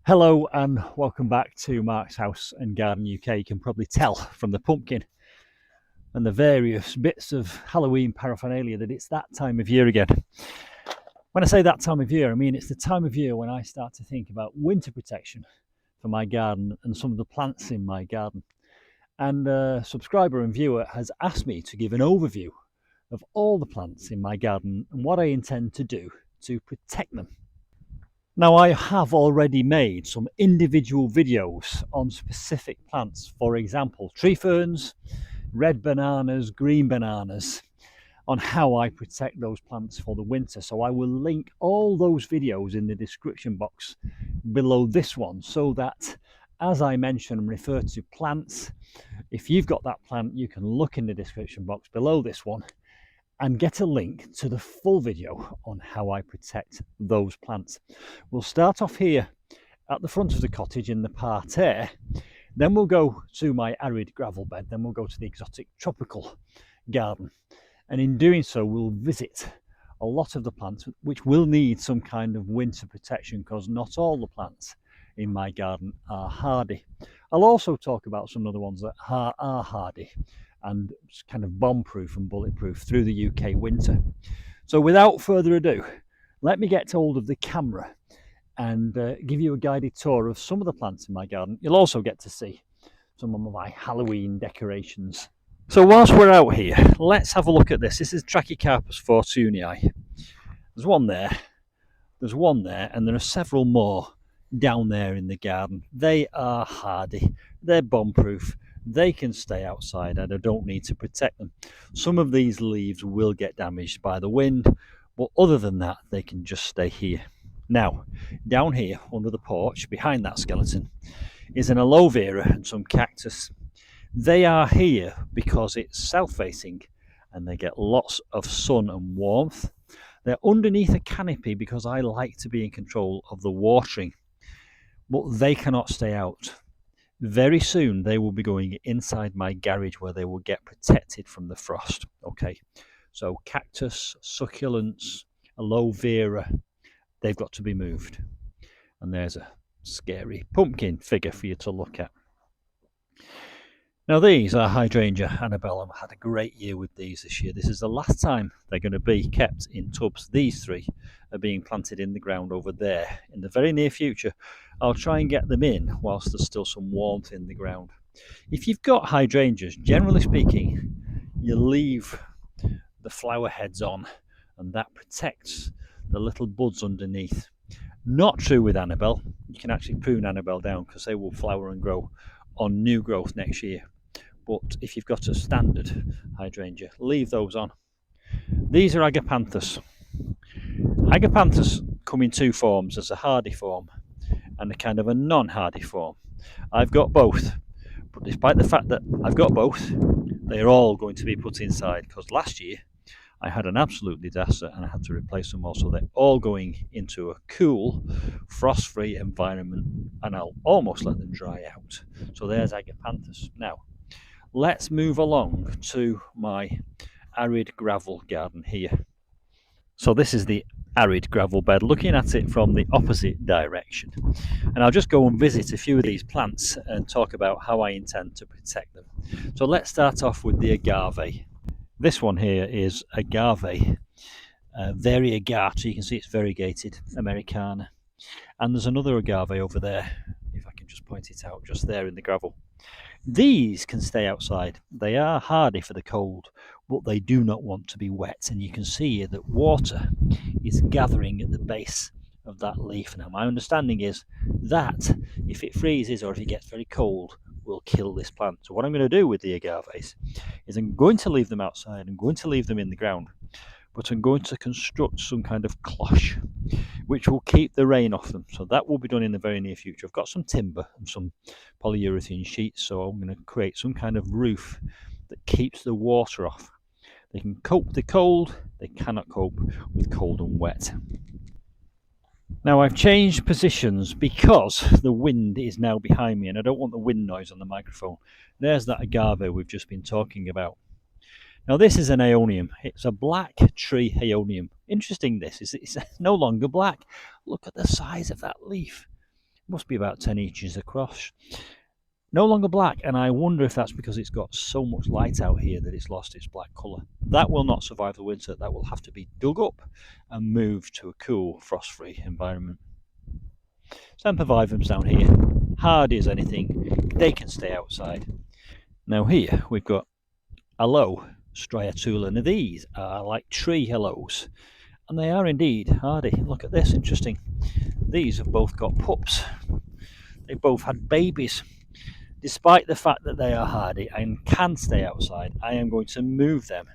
Hello and welcome back to Mark's House and Garden UK. You can probably tell from the pumpkin and the various bits of Halloween paraphernalia that it's that time of year again. When I say that time of year, I mean it's the time of year when I start to think about winter protection for my garden and some of the plants in my garden. And a subscriber and viewer has asked me to give an overview of all the plants in my garden and what I intend to do to protect them. Now, I have already made some individual videos on specific plants, for example, tree ferns, red bananas, green bananas, on how I protect those plants for the winter. So I will link all those videos in the description box below this one, so that as I mention and refer to plants, if you've got that plant, you can look in the description box below this one and get a link to the full video on how I protect those plants. We'll start off here at the front of the cottage in the parterre, then we'll go to my arid gravel bed, then we'll go to the exotic tropical garden, and in doing so we'll visit a lot of the plants which will need some kind of winter protection, because not all the plants in my garden are hardy. I'll also talk about some of the ones that are hardy and kind of bomb-proof and bulletproof through the UK winter. So without further ado, let me get hold of the camera and give you a guided tour of some of the plants in my garden. You'll also get to see some of my Halloween decorations. So whilst we're out here, let's have a look at this. This is Trachycarpus fortunei. There's one there, and there are several more down there in the garden. They are hardy, they're bomb-proof, they can stay outside and I don't need to protect them. Some of these leaves will get damaged by the wind, but other than that they can just stay here. Now, down here under the porch behind that skeleton is an aloe vera and some cactus. They are here because it's south-facing and they get lots of sun and warmth. They're underneath a canopy because I like to be in control of the watering, but they cannot stay out. Very soon they will be going inside my garage where they will get protected from the frost. Okay, so cactus, succulents, aloe vera, they've got to be moved. And there's a scary pumpkin figure for you to look at. Now these are hydrangea annabellum. I had a great year with these this year. This is the last time they're going to be kept in tubs. These three are being planted in the ground over there. In the very near future, I'll try and get them in whilst there's still some warmth in the ground. If you've got hydrangeas, generally speaking, you leave the flower heads on and that protects the little buds underneath. Not true with Annabelle. You can actually prune Annabelle down because they will flower and grow on new growth next year. But if you've got a standard hydrangea, leave those on. These are agapanthus. Agapanthus come in two forms. There's a hardy form and a kind of a non-hardy form. I've got both, but despite the fact that I've got both, they're all going to be put inside because last year I had an absolute disaster and I had to replace them all. So they're all going into a cool, frost-free environment and I'll almost let them dry out. So there's agapanthus. Now, let's move along to my arid gravel garden here. So this is the arid gravel bed, looking at it from the opposite direction. And I'll just go and visit a few of these plants and talk about how I intend to protect them. So let's start off with the agave. This one here is agave, variegata. You can see it's variegated, Americana. And there's another agave over there, if I can just point it out, just there in the gravel. These can stay outside. They are hardy for the cold, but they do not want to be wet. And you can see here that water is gathering at the base of that leaf. Now, my understanding is that if it freezes or if it gets very cold, will kill this plant. So what I'm going to do with the agaves is I'm going to leave them outside. I'm going to leave them in the ground, but I'm going to construct some kind of cloche which will keep the rain off them. So that will be done in the very near future. I've got some timber and some polyurethane sheets, so I'm going to create some kind of roof that keeps the water off. They can cope with the cold, they cannot cope with cold and wet. Now I've changed positions because the wind is now behind me and I don't want the wind noise on the microphone. There's that agave we've just been talking about. Now this is an aeonium. It's a black tree aeonium. Interesting, this is it's no longer black. Look at the size of that leaf. Must be about 10 inches across. No longer black, and I wonder if that's because it's got so much light out here that it's lost its black colour. That will not survive the winter. That will have to be dug up and moved to a cool, frost-free environment. Sempervivums down here, hardy as anything, they can stay outside. Now here we've got aloe striatula. Now these are like tree aloes, and they are indeed hardy. Look at this, interesting. These have both got pups. They both had babies. Despite the fact that they are hardy and can stay outside, I am going to move them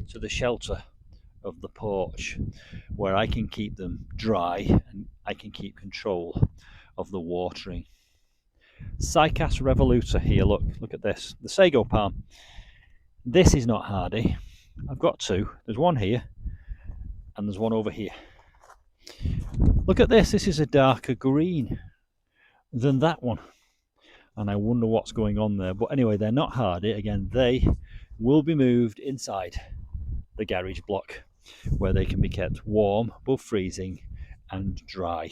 to the shelter of the porch where I can keep them dry and I can keep control of the watering. Cycas revoluta here, look at this. The sago palm. This is not hardy. I've got two. There's one here and there's one over here. Look at this. This is a darker green than that one. And I wonder what's going on there. But anyway, they're not hardy. Again, they will be moved inside the garage block where they can be kept warm, above freezing, and dry.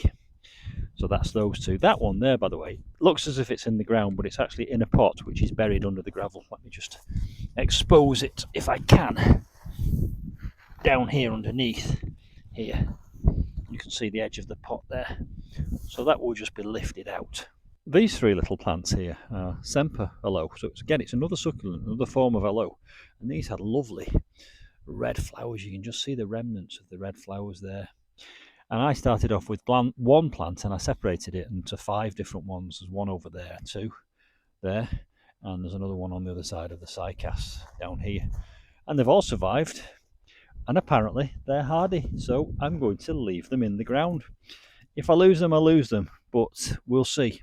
So that's those two. That one there, by the way, looks as if it's in the ground, but it's actually in a pot which is buried under the gravel. Let me just expose it if I can. Down here underneath here. You can see the edge of the pot there. So that will just be lifted out. These three little plants here are Semper aloe. So it's another succulent, another form of aloe. And these had lovely red flowers. You can just see the remnants of the red flowers there. And I started off with one plant and I separated it into 5 different ones. There's one over there, 2 there, and there's another one on the other side of the cycas down here. And they've all survived, and apparently they're hardy. So I'm going to leave them in the ground. If I lose them, I lose them, but we'll see.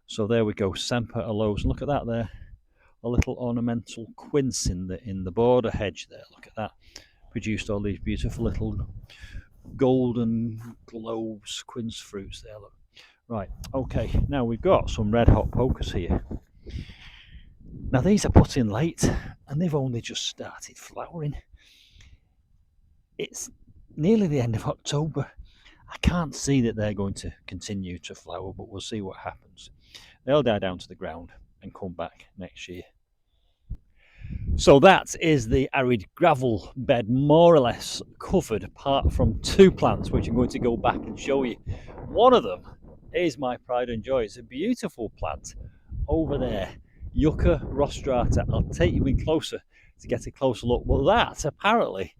So there we go, Semper aloes. Look at that there, a little ornamental quince in the border hedge there. Look at that, produced all these beautiful little golden globes, quince fruits there. Look, right, okay, now we've got some red hot pokers here. Now these are put in late and they've only just started flowering. It's nearly the end of October. I can't see that they're going to continue to flower, but we'll see what happens. They'll die down to the ground and come back next year. So that is the arid gravel bed, more or less covered, apart from 2 plants which I'm going to go back and show you. One of them is my pride and joy. It's a beautiful plant over there, Yucca rostrata. I'll take you in closer to get a closer look. Well, that apparently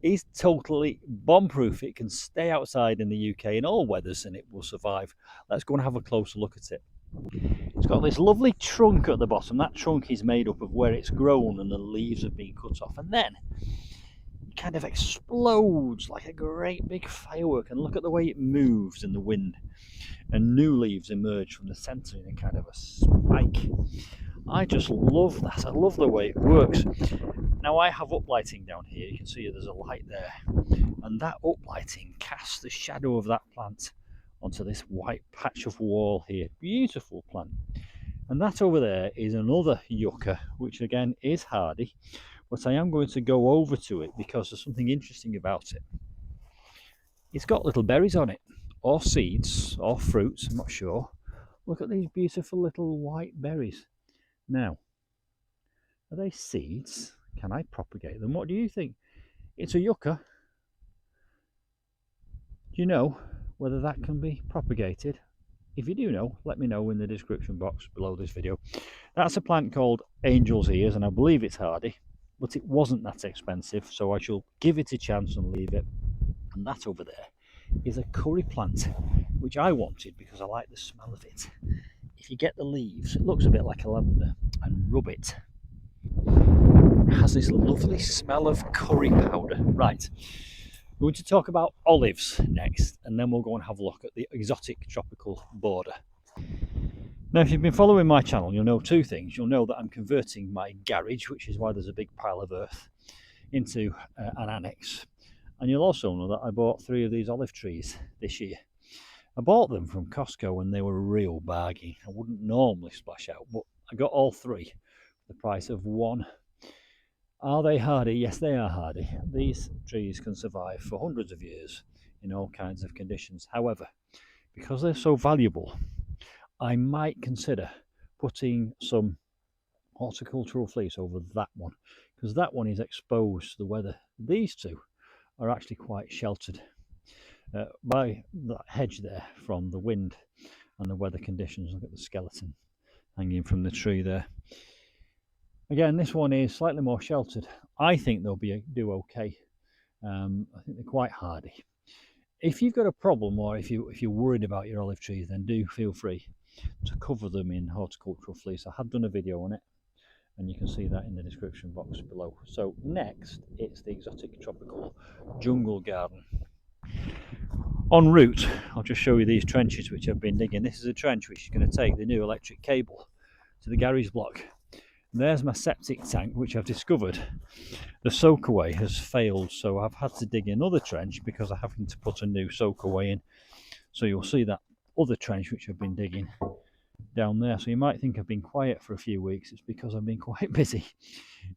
is totally bomb-proof. It can stay outside in the UK in all weathers and it will survive. Let's go and have a closer look at it. It's got this lovely trunk at the bottom. That trunk is made up of where it's grown and the leaves have been cut off, and then it kind of explodes like a great big firework. And look at the way it moves in the wind, and new leaves emerge from the centre in a kind of a spike. I just love that. I love the way it works. Now I have uplighting down here. You can see there's a light there, and that uplighting casts the shadow of that plant onto this white patch of wall here. Beautiful plant. And that over there is another yucca, which again is hardy, but I am going to go over to it because there's something interesting about it. It's got little berries on it, or seeds, or fruits, I'm not sure. Look at these beautiful little white berries. Now, are they seeds? Can I propagate them? What do you think? It's a yucca. Do you know whether that can be propagated? If you do know, let me know in the description box below this video. That's a plant called angel's ears, and I believe it's hardy, but it wasn't that expensive, so I shall give it a chance and leave it. And that over there is a curry plant, which I wanted because I like the smell of it. If you get the leaves, it looks a bit like a lavender, and rub it. It has this lovely smell of curry powder. Right, we're going to talk about olives next, and then we'll go and have a look at the exotic tropical border. Now, if you've been following my channel, you'll know 2 things. You'll know that I'm converting my garage, which is why there's a big pile of earth, into an annex. And you'll also know that I bought 3 of these olive trees this year. I bought them from Costco and they were a real bargain. I wouldn't normally splash out, but I got all 3 for the price of 1. Are they hardy? Yes, they are hardy. These trees can survive for hundreds of years in all kinds of conditions. However, because they're so valuable, I might consider putting some horticultural fleece over that one, because that one is exposed to the weather. These two are actually quite sheltered by that hedge there from the wind and the weather conditions. Look at the skeleton hanging from the tree there. Again, this one is slightly more sheltered. I think they'll do okay. I think they're quite hardy. If you've got a problem, or if you're worried about your olive trees, then do feel free to cover them in horticultural fleece. I have done a video on it, and you can see that in the description box below. So next, it's the exotic tropical jungle garden. En route, I'll just show you these trenches which I've been digging. This is a trench which is going to take the new electric cable to the garage block. There's my septic tank, which I've discovered the soakaway has failed, so I've had to dig another trench because I'm having to put a new soakaway in. So you'll see that other trench which I've been digging down there. So you might think I've been quiet for a few weeks. It's because I've been quite busy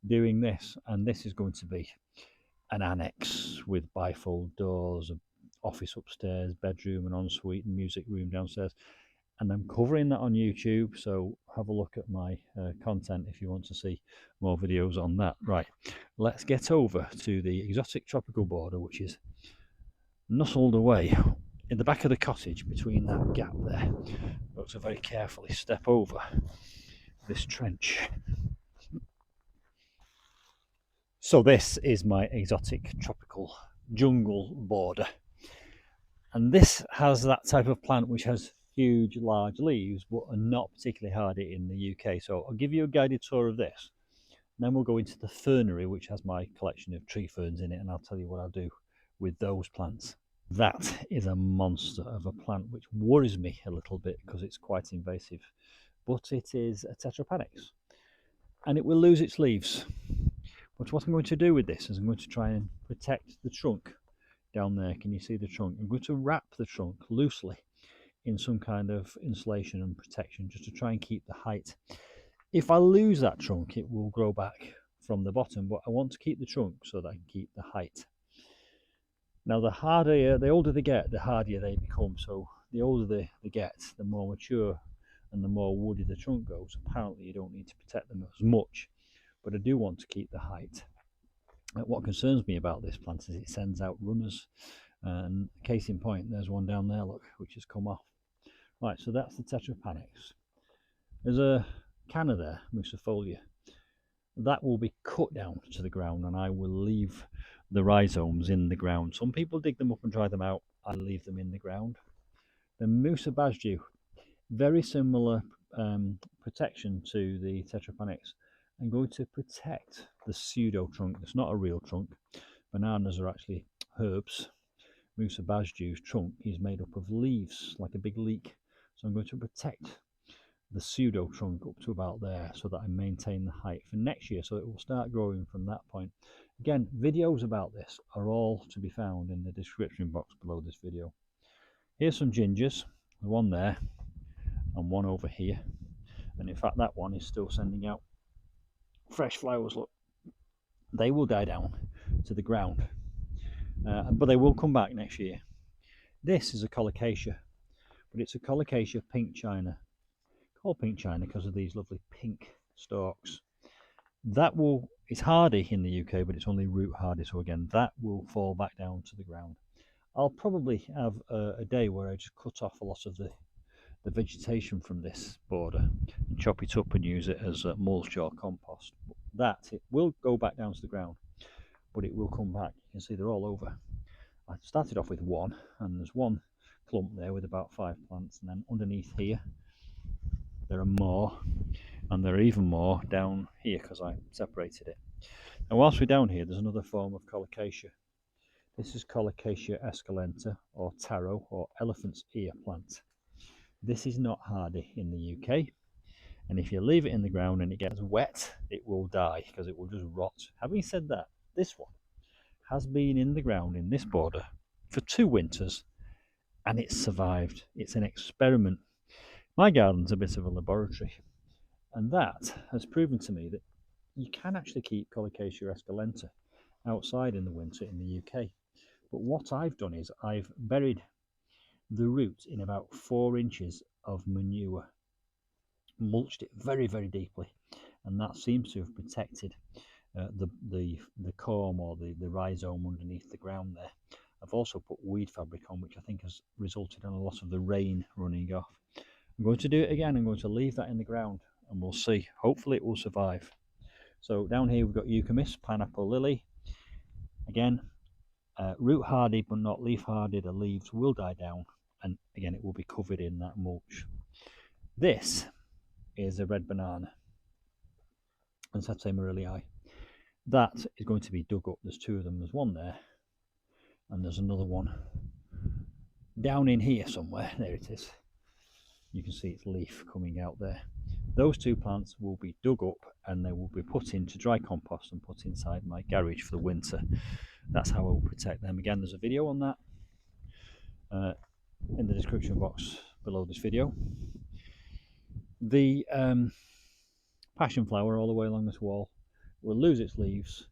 doing this, and this is going to be an annex with bifold doors, an office upstairs, bedroom and ensuite, and music room downstairs. And I'm covering that on YouTube, so have a look at my content if you want to see more videos on that. Right, let's get over to the exotic tropical border, which is nestled away in the back of the cottage between that gap there. Got to very carefully step over this trench. So this is my exotic tropical jungle border, and this has that type of plant which has huge large leaves but are not particularly hardy in the UK. So I'll give you a guided tour of this, and then we'll go into the fernery, which has my collection of tree ferns in it, and I'll tell you what I'll do with those plants. That is a monster of a plant which worries me a little bit because it's quite invasive, but it is a tetrapanax and it will lose its leaves. But what I'm going to do with this is I'm going to try and protect the trunk down there. Can you see the trunk? I'm going to wrap the trunk loosely in some kind of insulation and protection just to try and keep the height. If I lose that trunk, it will grow back from the bottom, but I want to keep the trunk so that I can keep the height. Now, the older they get, the hardier they become. So the older they get, the more mature and the more woody the trunk goes. Apparently, you don't need to protect them as much, but I do want to keep the height. What concerns me about this plant is it sends out runners. And case in point, there's one down there, look, which has come off. Right, so that's the tetrapanax. There's a canna there, Musifolia. That will be cut down to the ground, and I will leave the rhizomes in the ground. Some people dig them up and dry them out. I leave them in the ground. The Musa basjou, very similar protection to the tetrapanax. I'm going to protect the pseudo trunk. It's not a real trunk. Bananas are actually herbs. Musa basjou's trunk is made up of leaves, like a big leek. So I'm going to protect the pseudo trunk up to about there so that I maintain the height for next year, so it will start growing from that point. Again, videos about this are all to be found in the description box below this video. Here's some gingers, one there and one over here, and in fact that one is still sending out fresh flowers. Look, they will die down to the ground, but they will come back next year. This is a Colocasia, but it's a Colocasia pink china, called pink china because of these lovely pink stalks. That will, it's hardy in the UK, but it's only root hardy, so again that will fall back down to the ground. I'll probably have a day where I just cut off a lot of the vegetation from this border and chop it up and use it as mulch or compost. It will go back down to the ground, but it will come back. You can see they're all over. I started off with one, and there's one clump there with about 5 plants, and then underneath here there are more, and there are even more down here because I separated it. And whilst we're down here, there's another form of Colocasia. This is Colocasia esculenta, or taro, or elephant's ear plant. This is not hardy in the UK, and if you leave it in the ground and it gets wet, it will die because it will just rot. Having said that, this one has been in the ground in this border for 2 winters, and it's survived. It's an experiment. My garden's a bit of a laboratory, and that has proven to me that you can actually keep Colocasia esculenta outside in the winter in the UK. But what I've done is I've buried the root in about 4 inches of manure, mulched it very, very deeply, and that seems to have protected the corm or the rhizome underneath the ground there. I've also put weed fabric on, which I think has resulted in a lot of the rain running off. I'm going to do it again. I'm going to leave that in the ground and we'll see. Hopefully it will survive. So down here we've got eucalyptus, pineapple lily. Again, root hardy but not leaf hardy. The leaves will die down and again it will be covered in that mulch. This is a red banana and Satay Morellii. That is going to be dug up. There's two of them. There's one there and there's another one down in here somewhere. There it is. You can see its leaf coming out there. Those two plants will be dug up and they will be put into dry compost and put inside my garage for the winter. That's how I will protect them. Again, there's a video on that in the description box below this video. The passion flower all the way along this wall will lose its leaves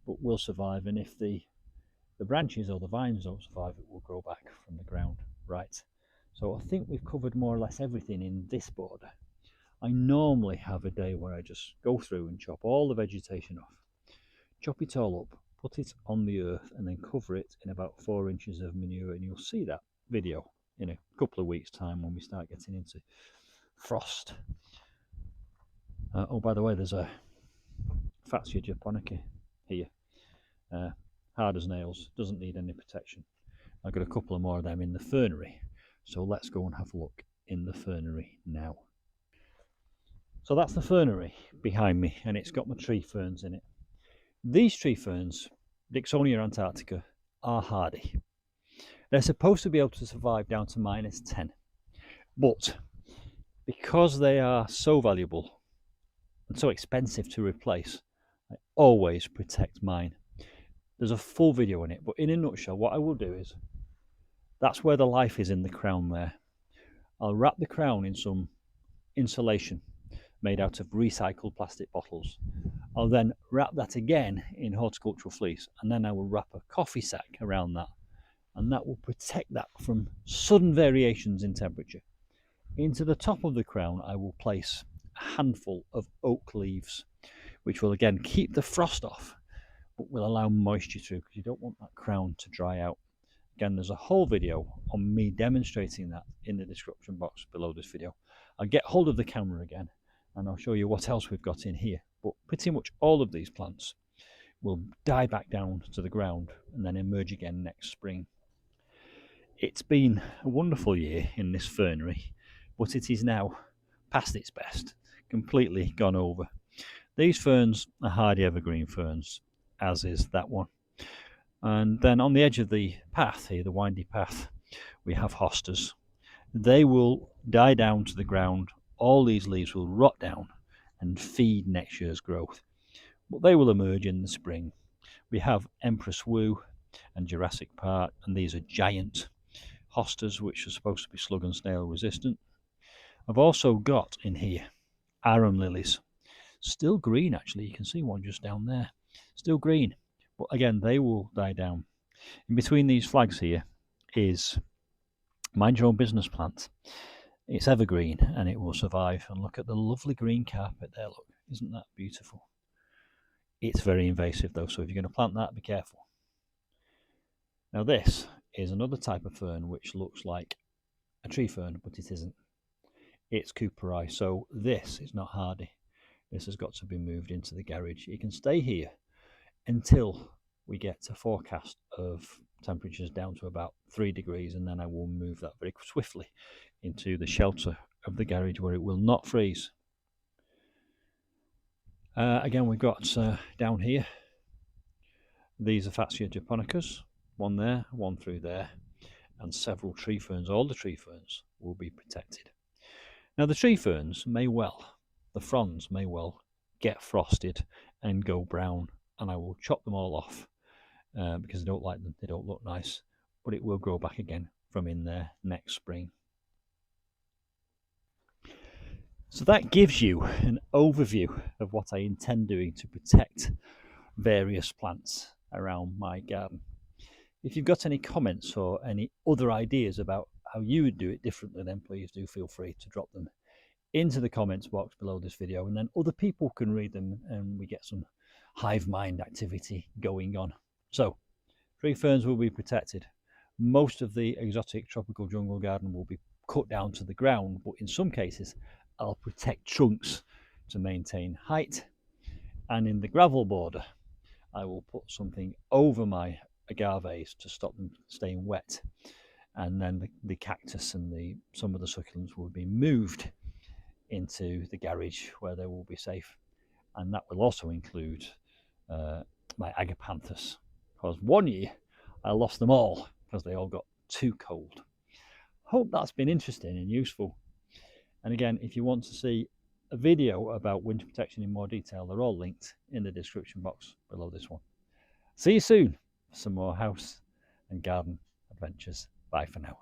but will survive, and if the branches or the vines don't survive, it will grow back from the ground. Right, so I think we've covered more or less everything in this border. I normally have a day where I just go through and chop all the vegetation off, chop it all up, put it on the earth and then cover it in about 4 inches of manure, and you'll see that video in a couple of weeks time when we start getting into frost. Oh, by the way, there's a Fatsia japonica here, hard as nails, doesn't need any protection. I've got a couple of more of them in the fernery, so let's go and have a look in the fernery now. So that's the fernery behind me, and it's got my tree ferns in it. These tree ferns, Dicksonia antarctica, are hardy. They're supposed to be able to survive down to -10, but because they are so valuable and so expensive to replace, I always protect mine. There's a full video on it, but in a nutshell, what I will do is, that's where the life is in the crown there. I'll wrap the crown in some insulation made out of recycled plastic bottles. I'll then wrap that again in horticultural fleece, and then I will wrap a coffee sack around that, and that will protect that from sudden variations in temperature. Into the top of the crown I will place a handful of oak leaves, which will again keep the frost off but will allow moisture through, because you don't want that crown to dry out. Again, there's a whole video on me demonstrating that in the description box below this video. I'll get hold of the camera again and I'll show you what else we've got in here. But pretty much all of these plants will die back down to the ground and then emerge again next spring. It's been a wonderful year in this fernery, but it is now past its best, completely gone over. These ferns are hardy evergreen ferns, as is that one. And then on the edge of the path here, the windy path, we have hostas. They will die down to the ground. All these leaves will rot down and feed next year's growth, but they will emerge in the spring. We have Empress Wu and Jurassic Park, and these are giant hostas which are supposed to be slug and snail resistant. I've also got in here arum lilies, still green actually. You can see one just down there, still green, but again they will die down. In between these flags here is mind your own business plant. It's evergreen and it will survive, and look at the lovely green carpet there. Look, isn't that beautiful? It's very invasive though, so if you're going to plant that, be careful. Now this is another type of fern which looks like a tree fern, but it isn't. It's Cooperi, so this is not hardy. This has got to be moved into the garage. It can stay here until we get a forecast of temperatures down to about 3 degrees, and then I will move that very swiftly into the shelter of the garage where it will not freeze. Again, we've got down here, these are Fatsia japonicas, one there, one through there, and several tree ferns. All the tree ferns will be protected. Now the tree ferns may well, the fronds may well get frosted and go brown, and I will chop them all off because I don't like them, they don't look nice, but it will grow back again from in there next spring. So that gives you an overview of what I intend doing to protect various plants around my garden. If you've got any comments or any other ideas about how you would do it differently, then please do feel free to drop them into the comments box below this video, and then other people can read them and we get some hive mind activity going on. So tree ferns will be protected. Most of the exotic tropical jungle garden will be cut down to the ground, but in some cases I'll protect trunks to maintain height, and in the gravel border I will put something over my agaves to stop them staying wet, and then the cactus and some of the succulents will be moved into the garage where they will be safe, and that will also include my agapanthus, because one year I lost them all because they all got too cold. Hope that's been interesting and useful. And again, if you want to see a video about winter protection in more detail, they're all linked in the description box below this one. See you soon for some more house and garden adventures. Bye for now.